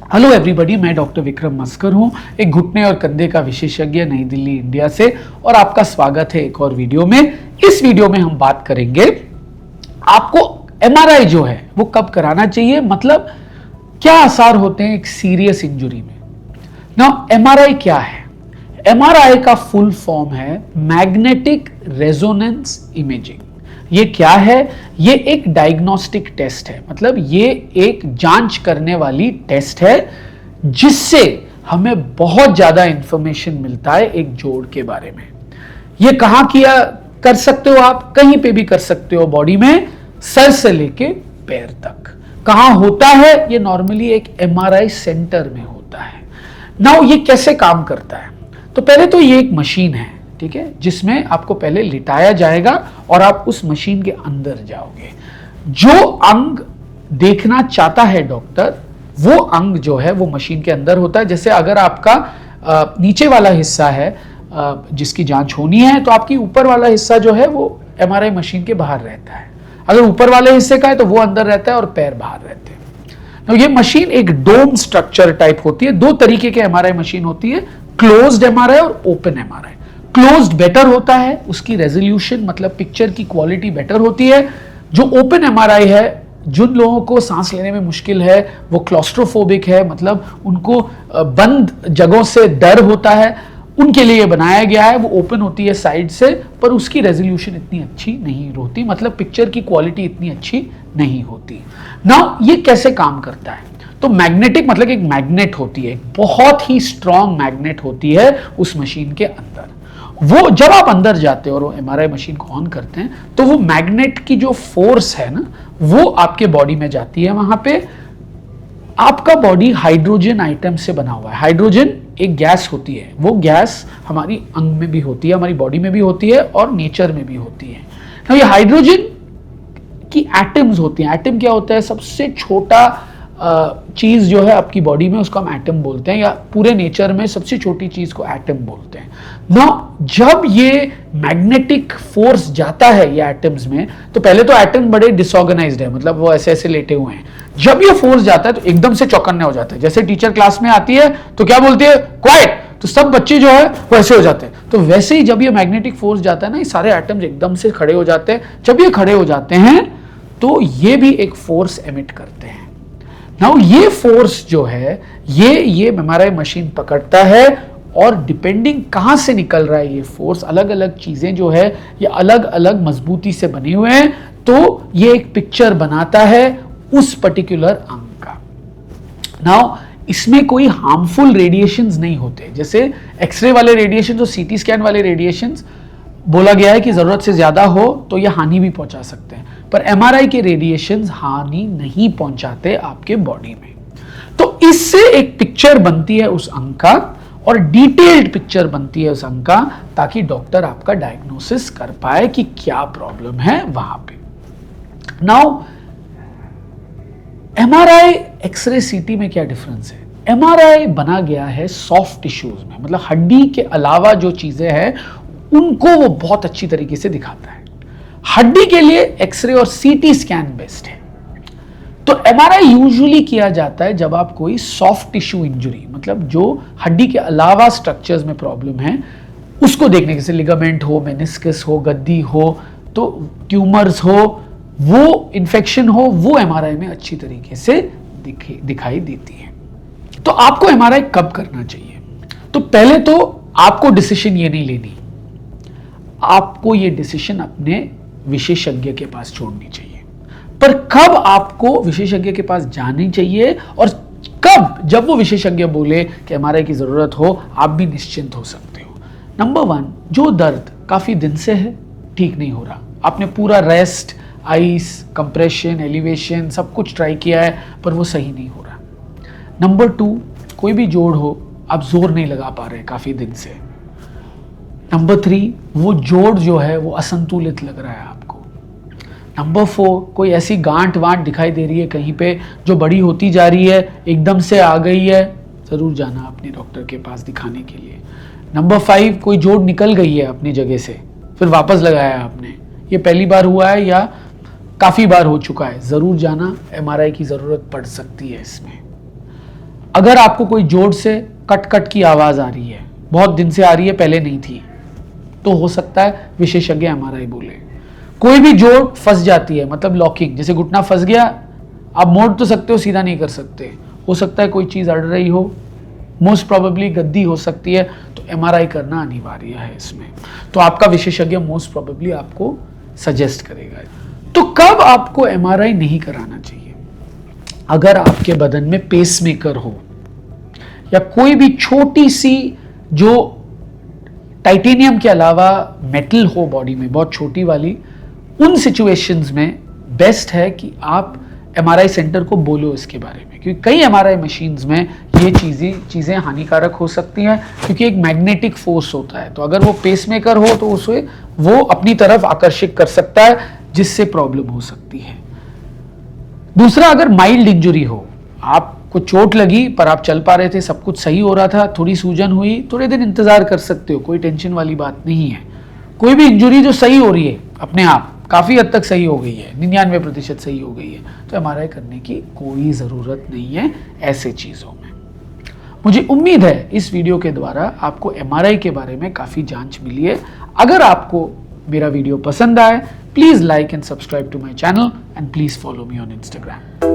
Hello everybody, मैं doctor Vikram मस्कर हूं, एक घुटने और कंधे का विशेषज्ञ नई दिल्ली इंडिया से, और आपका स्वागत है एक और वीडियो में। इस वीडियो में हम बात करेंगे आपको एमआरआई जो है वो कब कराना चाहिए, मतलब क्या आसार होते हैं एक सीरियस इंजरी में। ना एमआरआई क्या है? एमआरआई का फुल फॉर्म है मैग्नेटिक रेजोनेंस इमेजिंग। ये क्या है? ये एक डायग्नोस्टिक टेस्ट है, मतलब ये एक जांच करने वाली टेस्ट है जिससे हमें बहुत ज्यादा इंफॉर्मेशन मिलता है एक जोड़ के बारे में। ये कहां किया कर सकते हो आप? कहीं पे भी कर सकते हो बॉडी में, सर से लेके पैर तक। कहां होता है? ये नॉर्मली एक एमआरआई सेंटर में होता है। नाउ ये कैसे काम करता है? तो पहले तो ये एक मशीन है, ठीक है, जिसमें आपको पहले लिटाया जाएगा और आप उस मशीन के अंदर जाओगे। जो अंग देखना चाहता है डॉक्टर, वो अंग जो है वो मशीन के अंदर होता है। जैसे अगर आपका नीचे वाला हिस्सा है जिसकी जांच होनी है, तो आपकी ऊपर वाला हिस्सा जो है वो एमआरआई मशीन के बाहर रहता है। अगर ऊपर वाले हिस्से का है तो वो अंदर रहता है और पैर बाहर रहते हैं। तो ये मशीन एक डोम स्ट्रक्चर टाइप होती है। दो तरीके के एमआरआई मशीन होती है, क्लोज्ड एमआरआई और ओपन एमआरआई। क्लोज्ड बेटर होता है, उसकी रेजोल्यूशन मतलब पिक्चर की क्वालिटी बेटर होती है। जो ओपन एमआरआई है, जिन लोगों को सांस लेने में मुश्किल है, वो क्लॉस्ट्रोफोबिक है, मतलब उनको बंद जगहों से डर होता है, उनके लिए बनाया गया है। वो ओपन होती है साइड से, पर उसकी रेजोल्यूशन इतनी अच्छी नहीं होती, मतलब पिक्चर की क्वालिटी इतनी अच्छी नहीं होती। नाउ ये कैसे काम करता है? तो मैग्नेटिक मतलब एक मैग्नेट होती है, एक बहुत ही स्ट्रॉन्ग मैग्नेट होती है उस मशीन के अंदर। वो जब आप अंदर जाते हो और वो एमआरआई मशीन को ऑन करते हैं, तो वो मैग्नेट की जो फोर्स है ना, वो आपके बॉडी में जाती है। वहां पे आपका बॉडी हाइड्रोजन आइटम से बना हुआ है। हाइड्रोजन एक गैस होती है, वो गैस हमारी अंग में भी होती है, हमारी बॉडी में भी होती है और नेचर में भी होती है। तो ये हाइड्रोजन की एटम्स होती हैं। एटम क्या होता है? सबसे छोटा चीज जो है आपकी बॉडी में, उसको हम एटम बोलते हैं, या पूरे नेचर में सबसे छोटी चीज को एटम बोलते हैं ना। जब ये मैग्नेटिक फोर्स जाता है ये एटम्स में, तो पहले तो एटम बड़े डिसऑर्गेनाइज्ड है, मतलब वो ऐसे ऐसे लेटे हुए हैं। जब ये फोर्स जाता है तो एकदम से चौकन्ने हो जाते हैं। जैसे टीचर क्लास में आती है तो क्या बोलती है? क्वाइट। तो सब बच्चे जो है वो ऐसे हो जाते हैं। तो वैसे ही जब ये मैग्नेटिक फोर्स जाता है ना, ये सारे एटम्स एकदम से खड़े हो जाते हैं। जब ये खड़े हो जाते हैं तो ये भी एक फोर्स एमिट करते हैं। नाउ ये फोर्स जो है ये एमआरआई मशीन पकड़ता है, और डिपेंडिंग कहां से निकल रहा है ये फोर्स, अलग अलग चीजें जो है ये अलग अलग मजबूती से बने हुए हैं, तो ये एक पिक्चर बनाता है उस पर्टिकुलर अंग का। नाउ इसमें कोई हार्मफुल रेडिएशंस नहीं होते। जैसे एक्सरे वाले रेडिएशन और सीटी स्कैन वाले रेडिएशंस बोला गया है कि जरूरत से ज्यादा हो तो ये हानि भी पहुंचा सकते हैं, पर एमआरआई के रेडिएशंस हानि नहीं पहुंचाते आपके बॉडी में। तो इससे एक पिक्चर बनती है उस अंग का, और डिटेल्ड पिक्चर बनती है उस अंग का, ताकि डॉक्टर आपका डायग्नोसिस कर पाए कि क्या प्रॉब्लम है वहां पे। नाउ एमआरआई, एक्सरे, सीटी में क्या डिफरेंस है? एमआरआई बना गया है सॉफ्ट टिश्यूज में, मतलब हड्डी के अलावा जो चीजें हैं उनको वो बहुत अच्छी तरीके से दिखाता है। हड्डी के लिए एक्सरे और सीटी स्कैन बेस्ट है। तो एमआरआई यूजुअली किया जाता है जब आप कोई सॉफ्ट टिश्यू इंजरी, मतलब जो हड्डी के अलावा स्ट्रक्चर्स में प्रॉब्लम है, उसको देखने के, जैसे लिगामेंट हो, मेनिस्कस हो, गद्दी हो, तो ट्यूमर्स हो, वो इन्फेक्शन हो, वो एमआरआई में अच्छी तरीके से दिखाई देती है। तो आपको एमआरआई कब करना चाहिए? तो पहले तो आपको डिसीजन ये नहीं लेनी, आपको ये डिसीजन अपने विशेषज्ञ के पास छोड़नी चाहिए। पर कब आपको विशेषज्ञ के पास जानी चाहिए, और कब? जब वो विशेषज्ञ बोले कि एमआरआई की जरूरत हो, आप भी निश्चिंत हो सकते हो। नंबर 1, जो दर्द काफी दिन से है, ठीक नहीं हो रहा, आपने पूरा रेस्ट, आइस, कंप्रेशन, एलिवेशन सब कुछ ट्राई किया है, पर वो सही नहीं हो रहा। नंबर 2, कोई भी जोड़ हो, आप जोर नहीं लगा पा रहे काफी दिन से। नंबर 3, वो जोड़ जो है वो असंतुलित लग रहा है आपको। नंबर 4, कोई ऐसी गांठ वांठ दिखाई दे रही है कहीं पे जो बड़ी होती जा रही है, एकदम से आ गई है, जरूर जाना अपने डॉक्टर के पास दिखाने के लिए। नंबर 5, कोई जोड़ निकल गई है अपनी जगह से, फिर वापस लगाया आपने, ये पहली बार हुआ है या काफी बार हो चुका है, जरूर जाना, एमआरआई की जरूरत पड़ सकती है इसमें। अगर आपको कोई जोड़ से कट कट की आवाज आ रही है, बहुत दिन से आ रही है, पहले नहीं थी, तो हो सकता है विशेषज्ञ एमआरआई बोले। कोई भी जोड़ फंस जाती है, मतलब लॉकिंग, जैसे घुटना फंस गया, आप मोड़ तो सकते हो, सीधा नहीं कर सकते, हो सकता है कोई चीज अड़ रही हो, मोस्ट प्रोबेबली गद्दी हो सकती है, तो एमआरआई करना अनिवार्य है इसमें। तो आपका विशेषज्ञ मोस्ट प्रोबेबली आपको सजेस्ट करेगा। तो कब आपको एमआरआई नहीं कराना चाहिए? अगर आपके बदन में पेसमेकर हो या कोई भी छोटी सी जो टाइटेनियम के अलावा मेटल हो बॉडी में, बहुत छोटी वाली, उन सिचुएशंस में बेस्ट है कि आप एमआरआई सेंटर को बोलो इसके बारे में, क्योंकि कई एमआरआई मशीन्स में ये चीज़ें हानिकारक हो सकती हैं, क्योंकि एक मैग्नेटिक फोर्स होता है। तो अगर वो पेसमेकर हो तो उसे वो अपनी तरफ आकर्षित कर सकता है, जिससे प्रॉब्लम हो सकती है। दूसरा, अगर माइल्ड इंजुरी हो, आपको चोट लगी पर आप चल पा रहे थे, सब कुछ सही हो रहा था, थोड़ी सूजन हुई, थोड़े दिन इंतजार कर सकते हो, कोई टेंशन वाली बात नहीं है। कोई भी इंजुरी जो सही हो रही है अपने आप, काफी हद तक सही हो गई है, 99% सही हो गई है, तो एमआरआई करने की कोई जरूरत नहीं है ऐसे चीजों में। मुझे उम्मीद है इस वीडियो के द्वारा आपको एमआरआई के बारे में काफी जांच मिली है। अगर आपको मेरा वीडियो पसंद आए, please like and subscribe to my channel and please follow me on Instagram.